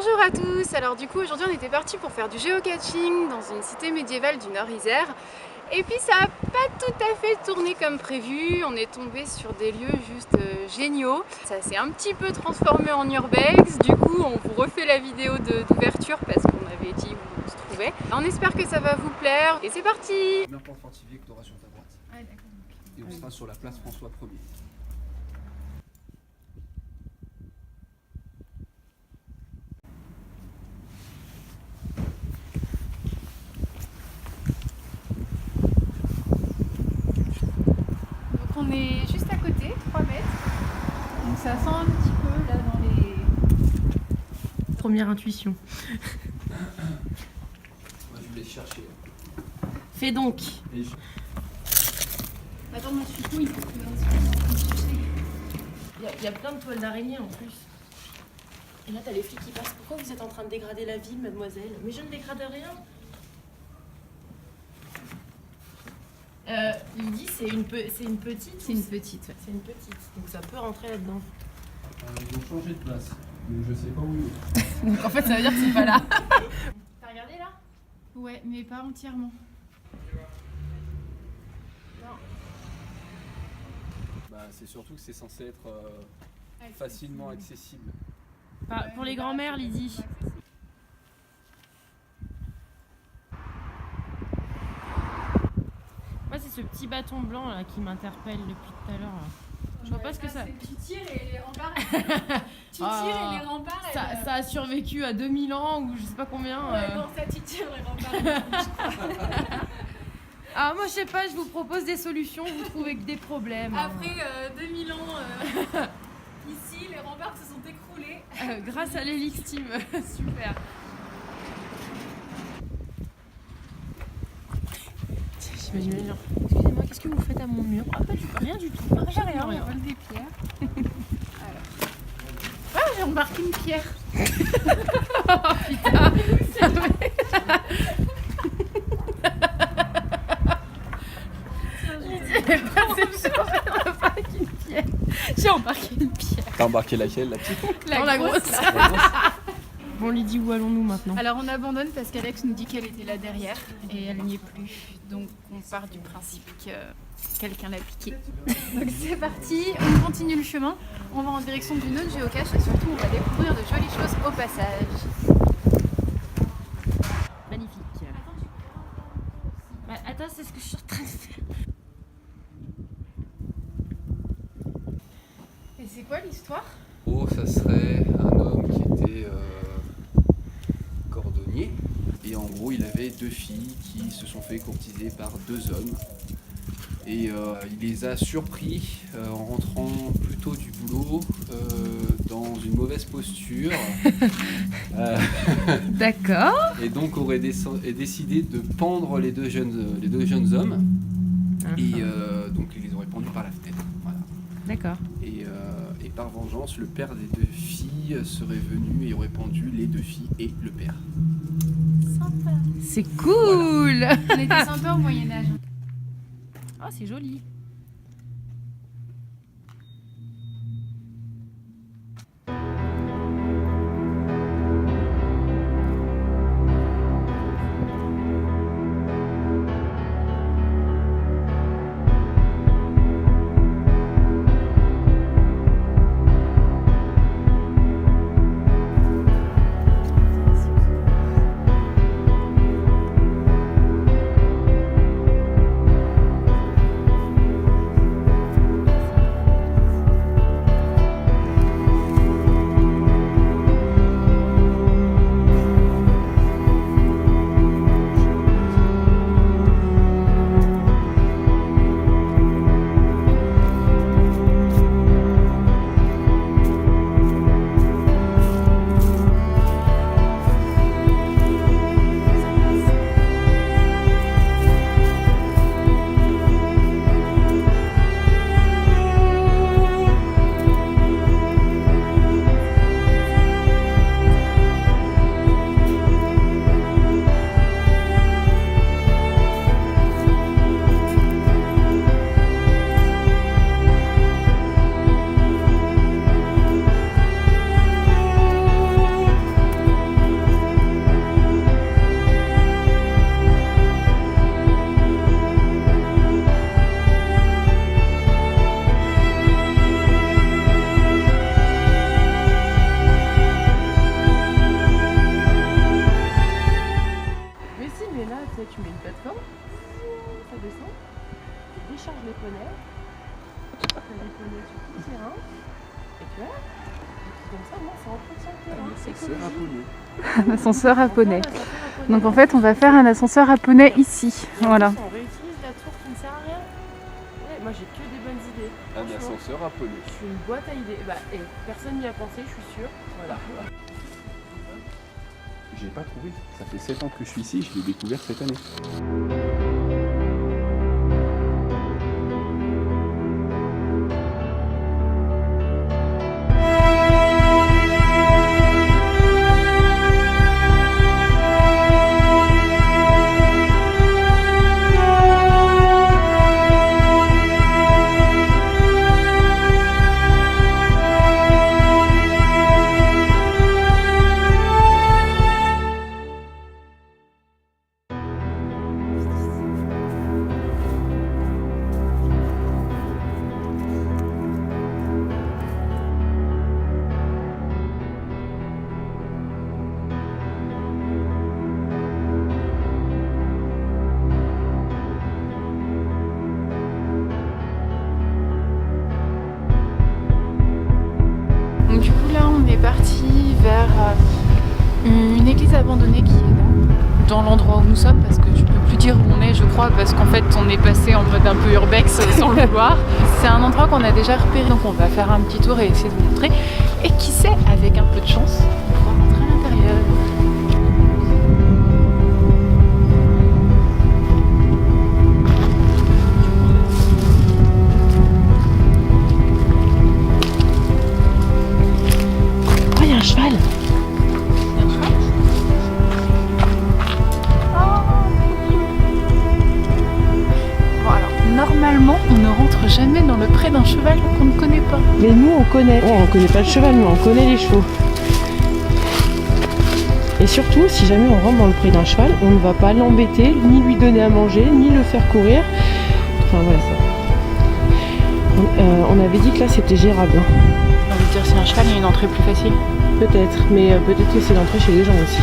Bonjour à tous, alors du coup aujourd'hui on était parti pour faire du géocaching dans une cité médiévale du Nord-Isère et puis ça n'a pas tout à fait tourné comme prévu, on est tombé sur des lieux juste géniaux. Ça s'est un petit peu transformé en urbex, du coup on vous refait la vidéo d'ouverture parce qu'on avait dit où on se trouvait. On espère que ça va vous plaire et c'est parti. Première porte fortifiée que tu auras sur ta droite. Ah, d'accord. Et on sera sur la place François 1er. Donc on est juste à côté, 3 mètres. Donc ça sent un petit peu là dans les... Première intuition. Moi je vais chercher. Fais donc. Et Attends, moi je suis fouille. Il y a plein de toiles d'araignée en plus. Et là, t'as les flics qui passent. Pourquoi vous êtes en train de dégrader la ville, mademoiselle? Mais je ne dégrade rien. Lydie, c'est une petite. C'est une petite, ouais. C'est une petite. Donc ça peut rentrer là-dedans. ils ont changé de place. Donc je sais pas où il est. Donc en fait ça veut dire que c'est pas là. T'as regardé là? Ouais, mais pas entièrement. Bah, c'est surtout que c'est censé être facilement accessible. Pour les grands-mères, Lydie. Moi, c'est ce petit bâton blanc là qui m'interpelle depuis tout à l'heure. Je vois pas ce que ça. Tu tires et les remparts. Tu Ah. tires et les remparts. Ça a survécu à 2000 ans ou je sais pas combien. Ouais, non, ça tu tires les remparts. Ah, moi, je sais pas, je vous propose des solutions, vous trouvez que des problèmes. Après 2000 ans, ici, les remparts se sont écroulés. Grâce à l'Helix Team. Super. J'imagine genre, excusez-moi, qu'est-ce que vous faites à mon mur? Ah, pas du tout, rien du tout. J'ai rien, on vole des pierres. Alors. Ah, j'ai remarqué une pierre. Oh putain. J'ai embarqué une pierre. T'as embarqué laquelle, la petite? La grosse. Là. Bon, Lydie, où allons-nous maintenant? Alors on abandonne parce qu'Alex nous dit qu'elle était là derrière et elle n'y est plus. Donc on part du principe que quelqu'un l'a piquée. Donc c'est parti, on continue le chemin. On va en direction d'une autre géocache et surtout on va découvrir de jolies choses au passage. Magnifique. Bah, attends, c'est ce que je suis en train de faire. Et c'est quoi l'histoire? Oh, ça serait un homme qui était cordonnier. Et en gros, il avait deux filles qui se sont fait courtiser par deux hommes. Et il les a surpris en rentrant plus tôt du boulot dans une mauvaise posture. D'accord. Et donc aurait décidé de pendre les deux jeunes hommes. Et donc il les aurait pendus par la fenêtre. Voilà. D'accord. Et par vengeance, le père des deux filles serait venu et aurait pendu les deux filles et le père. Sympa. C'est cool. On était sympa au Moyen-Âge. Oh, c'est joli. Ascenseur japonais. Un ascenseur japonais. Donc en fait, on va faire un ascenseur japonais ici. Voilà. On réutilise la tour qui ne sert à rien. Ouais, moi j'ai que des bonnes idées. Un ascenseur japonais. Je suis une boîte à idées. Bah, et personne n'y a pensé, je suis sûre. Voilà. Je l'ai pas trouvé. Ça fait 7 ans que je suis ici, je l'ai découvert cette année. Donc du coup là on est parti vers une église abandonnée qui est dans l'endroit où nous sommes, parce que je peux plus dire où on est je crois, parce qu'en fait on est passé en mode un peu urbex sans le vouloir. C'est un endroit qu'on a déjà repéré, donc on va faire un petit tour et essayer de vous montrer. Et qui sait, avec un peu de chance, on pourra rentrer à l'intérieur. Oh, il y a un cheval. Bon alors, normalement on ne rentre jamais dans le pré d'un cheval qu'on ne connaît pas. Mais nous on connaît. Oh, on connaît pas le cheval, mais on connaît les chevaux. Et surtout, si jamais on rentre dans le pré d'un cheval, on ne va pas l'embêter, ni lui donner à manger, ni le faire courir. Enfin voilà ça. On avait dit que là c'était gérable. Hein. J'ai envie de dire, si un cheval, il y a une entrée plus facile. Peut-être, mais peut-être que c'est l'entrée chez les gens aussi.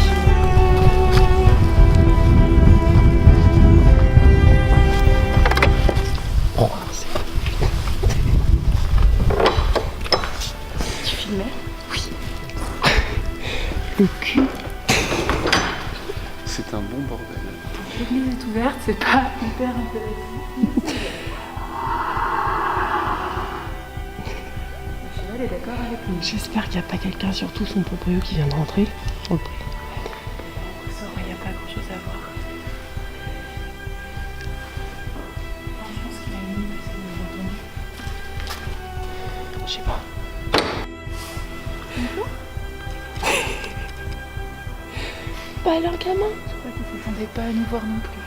Oh, Tu filmais? Oui. le cul. C'est un bon bordel. L'église est ouverte, c'est pas hyper intéressant. Le cheval est d'accord avec nous. J'espère qu'il n'y a pas quelqu'un, surtout son proprio, qui vient de rentrer. Oh, Ça, il n'y a pas grand chose à voir. Je pense qu'il a mis parce qu'il nous a entendu. je sais pas. Bah alors gamin. Je crois qu'il ne s'attendait pas à nous voir non plus.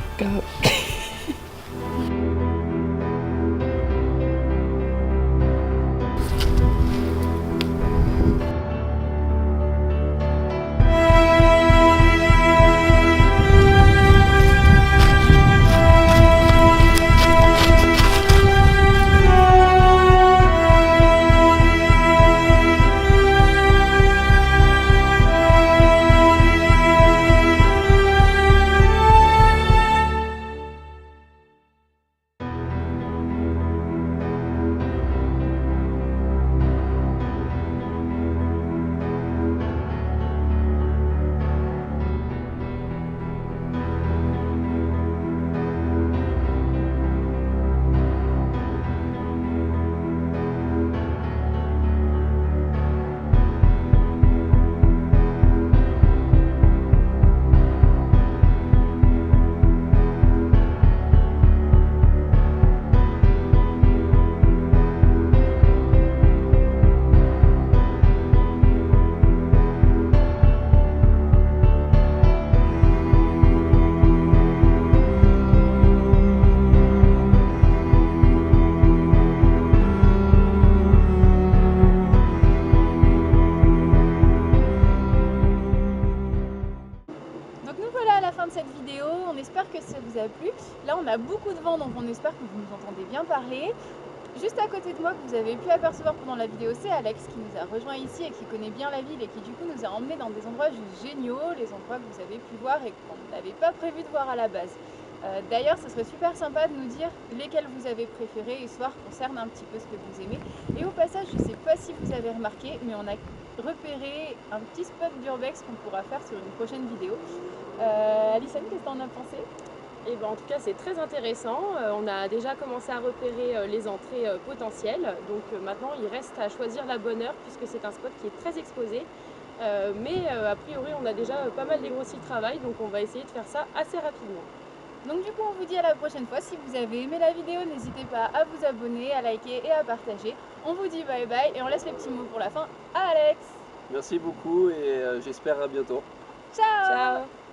vous a plu. Là on a beaucoup de vent, donc on espère que vous nous entendez bien parler. Juste à côté de moi, que vous avez pu apercevoir pendant la vidéo, c'est Alex qui nous a rejoint ici et qui connaît bien la ville et qui du coup nous a emmenés dans des endroits juste géniaux, les endroits que vous avez pu voir et qu'on n'avait pas prévu de voir à la base. D'ailleurs, ce serait super sympa de nous dire lesquels vous avez préférés, histoire qu'on cerne un petit peu ce que vous aimez. Et au passage, je ne sais pas si vous avez remarqué, mais on a repéré un petit spot d'urbex qu'on pourra faire sur une prochaine vidéo. Alison, qu'est-ce que t'en as pensé? Et ben, en tout cas, c'est très intéressant. On a déjà commencé à repérer les entrées potentielles. Donc maintenant, il reste à choisir la bonne heure puisque c'est un spot qui est très exposé. Mais a priori, on a déjà pas mal dégrossi le travail. Donc on va essayer de faire ça assez rapidement. Donc du coup, on vous dit à la prochaine fois. Si vous avez aimé la vidéo, n'hésitez pas à vous abonner, à liker et à partager. On vous dit bye bye et on laisse les petits mots pour la fin à Alex. Merci beaucoup et j'espère à bientôt. Ciao! Ciao!